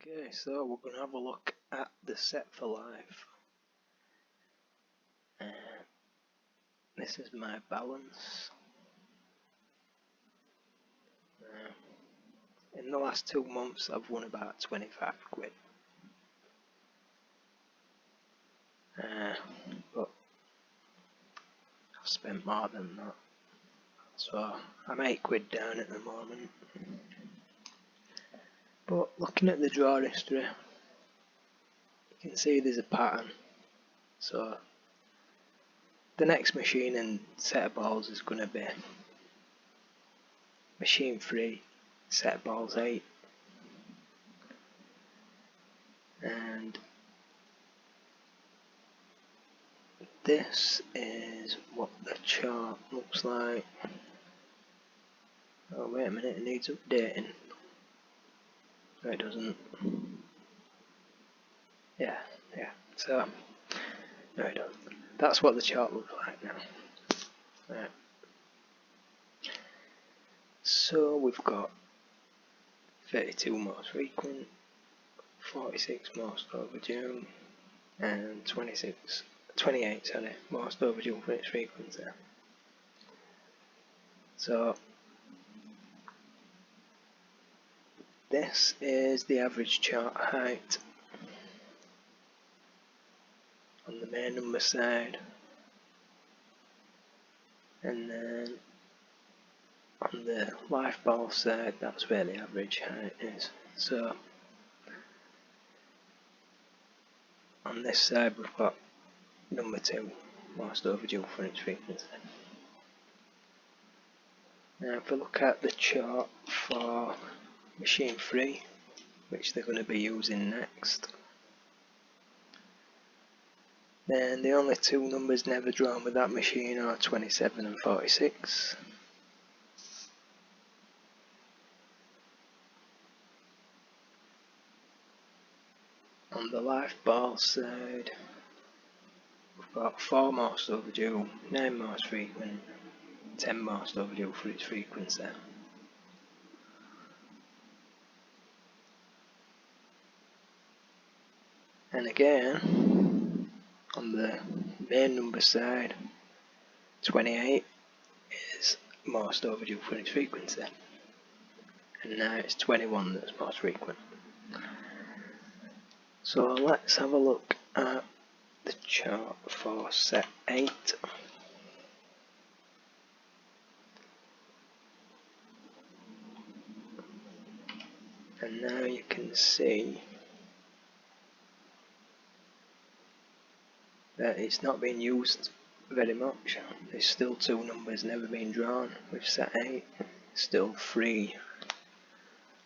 Okay, so we're going to have a look at the set for life. This is my balance. In the last 2 months I've won about 25 quid. But I've spent more than that. So I'm 8 quid down at the moment. But looking at the draw history, you can see there's a pattern. So the next machine and set of balls is going to be machine 3, set of balls 8. And this is what the chart looks like. Oh wait a minute, it needs updating. No it doesn't. Yeah, so no it doesn't. That's what the chart looks like now. Right. So we've got 32 most frequent, 46 most overdue, and 28 most overdue for its frequency. So this is the average chart height on the main number side, and then on the life ball side that's where the average height is. So on this side we've got number 2 most overdue for its frequency. Now if we look at the chart for machine 3, which they're going to be using next, then the only 2 numbers never drawn with that machine are 27 and 46. On the life ball side, we've got 4 most overdue, 9 most frequent, 10 most overdue for its frequency. And again, on the main number side, 28 is most overdue for its frequency. And now it's 21 that's most frequent. So let's have a look at the chart for set 8. And now you can see that it's not being used very much. There's still 2 numbers never been drawn with set 8. Still 3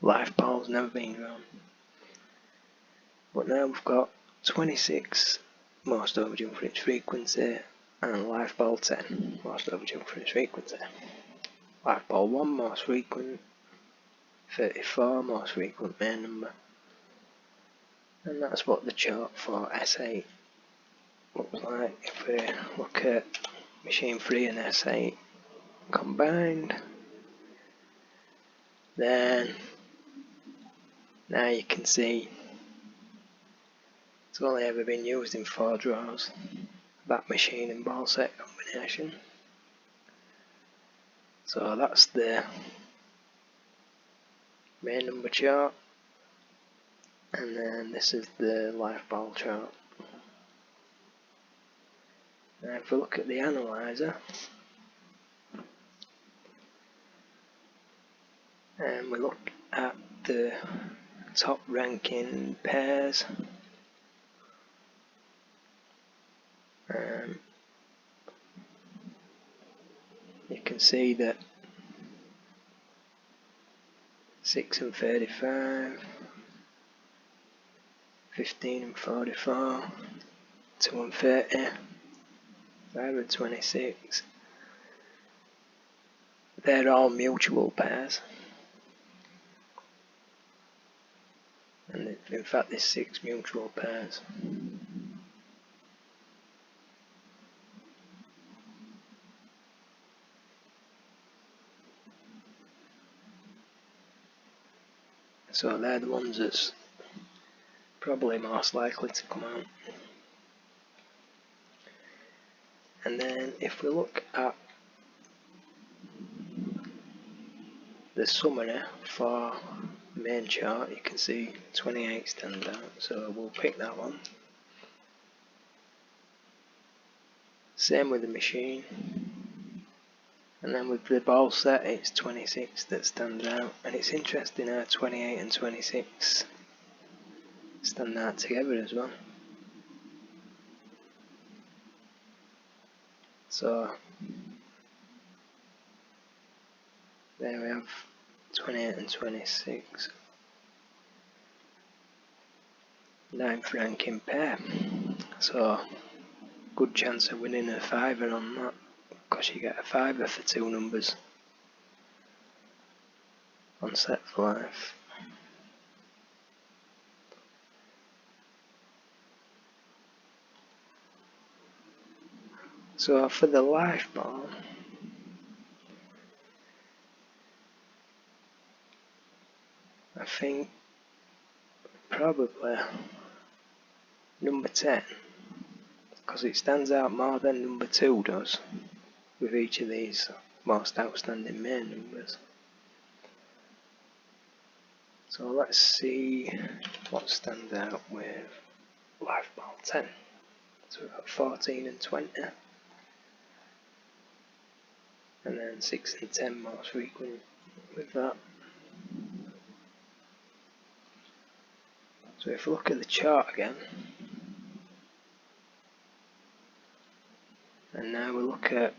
life balls never been drawn. But now we've got 26 most overdue for its frequency and life ball 10 most overdue for its frequency. Life ball 1 most frequent, 34 most frequent main number. And that's what the chart for S8 looks like. If we look at machine 3 and S8 combined, then now you can see it's only ever been used in 4 draws, that machine and ball set combination. So that's the main number chart, and then this is the life ball chart. Now if we look at the analyzer, and we look at the top ranking pairs, you can see that 6 and 35, 15 and 44, 2 and 30, 5 and 26, they're all mutual pairs. And in fact there's 6 mutual pairs. So they're the ones that's probably most likely to come out. And then if we look at the summary for the main chart, you can see 28 stands out, so we'll pick that one. Same with the machine. And then with the ball set, it's 26 that stands out, and it's interesting how 28 and 26 stand out together as well. So there we have 28 and 26. 9th ranking pair. So good chance of winning a fiver on that, because you get a fiver for 2 numbers on Set for Life. So for the life ball, I think probably number 10, because it stands out more than number 2 does with each of these most outstanding main numbers. So let's see what stands out with life ball 10. So we've got 14 and 20, and then 6 and 10 most frequent with that. So if we look at the chart again, and now we look at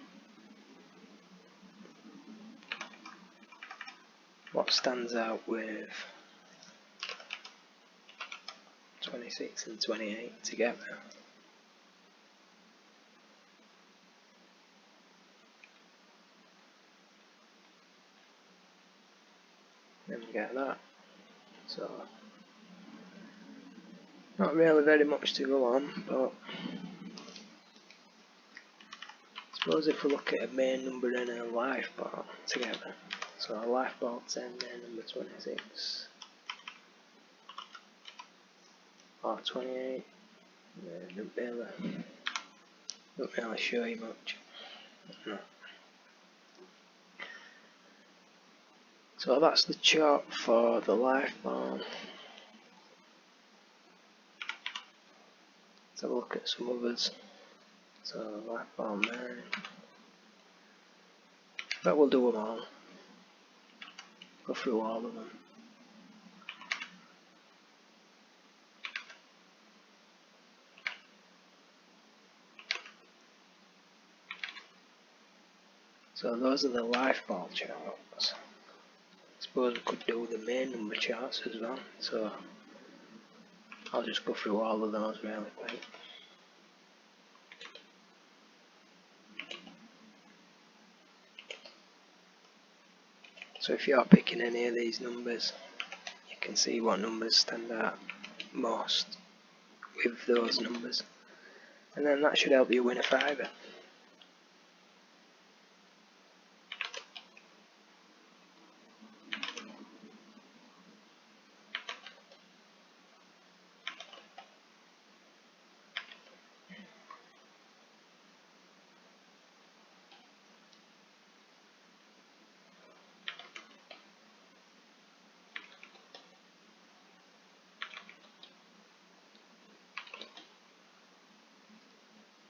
what stands out with 26 and 28 together. Then we get that. So not really very much to go on, but I suppose if we look at a main number and a life ball together, so a life ball 10, main number 26, or 28, don't really show you much. No. So that's the chart for the life ball. Let's have a look at some others. So life ball 9. But we'll do them all. Go through all of them. So those are the life ball charts. I suppose we could do the main number charts as well. So I'll just go through all of those really quick. So if you're picking any of these numbers, you can see what numbers stand out most with those numbers, and then that should help you win a fiver.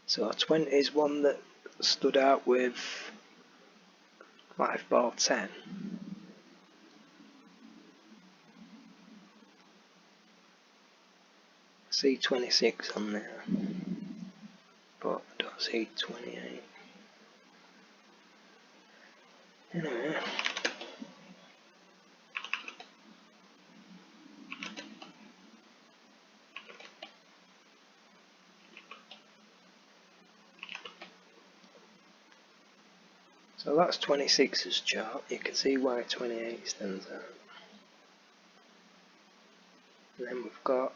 So 20 is one that stood out with life ball 10. See 26 on there, but I don't see 28. Anyway. So that's 26's chart. You can see why 28 stands out. And then we've got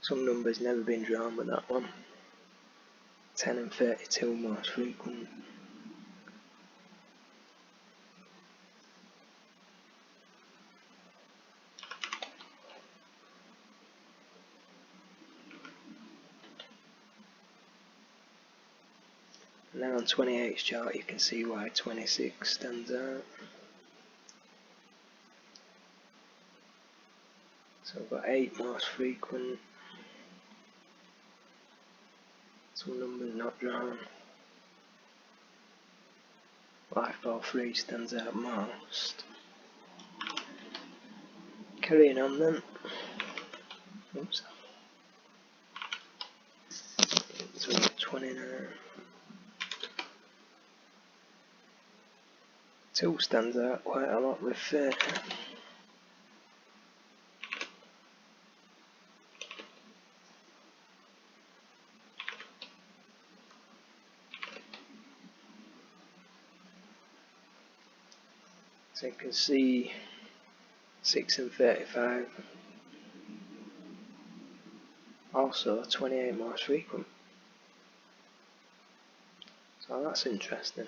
some numbers never been drawn with that one. 10 and 32 most frequent. And then on 28's chart you can see why 26 stands out. So we've got 8 most frequent, some numbers not drawn. Life ball 3 stands out most. Carrying on then. Oops. So we've got 29. 2 stands out quite a lot with 30. So you can see 6 and 35. Also 28 most frequent. So that's interesting.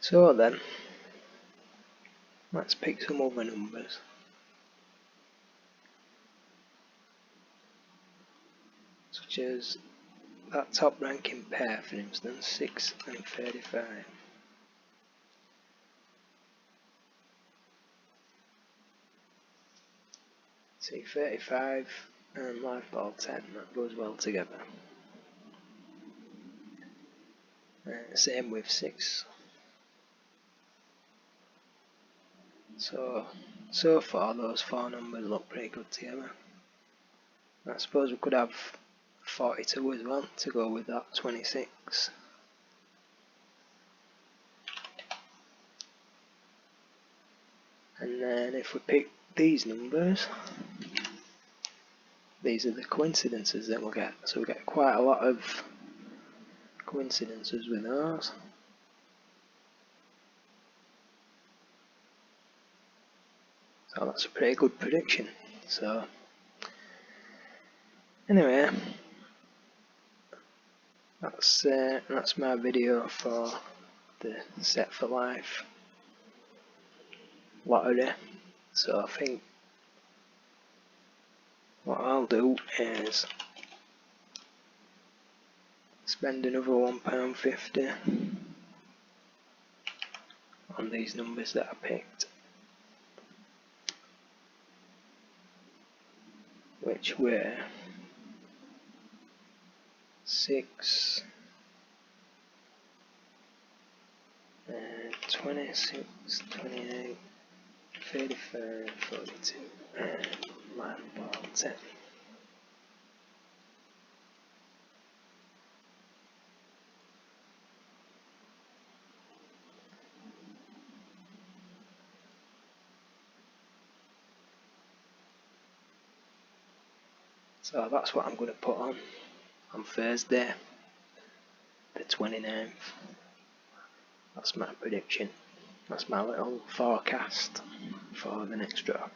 So then, let's pick some other numbers. Such as that top ranking pair, for instance, 6 and 35. See, 35 and life ball 10, that goes well together. Same with 6. So far those 4 numbers look pretty good together. I suppose we could have 42 as well to go with that 26. And then if we pick these numbers, these are the coincidences that we'll get. So we get quite a lot of coincidences with those. So that's a pretty good prediction. So anyway, that's my video for the Set for Life lottery. So I think what I'll do is spend another £1.50 on these numbers that I picked, which were 6, 26, 28, 35, 42, and life ball 10. So that's what I'm going to put on Thursday, the 29th. That's my prediction. That's my little forecast for the next draw.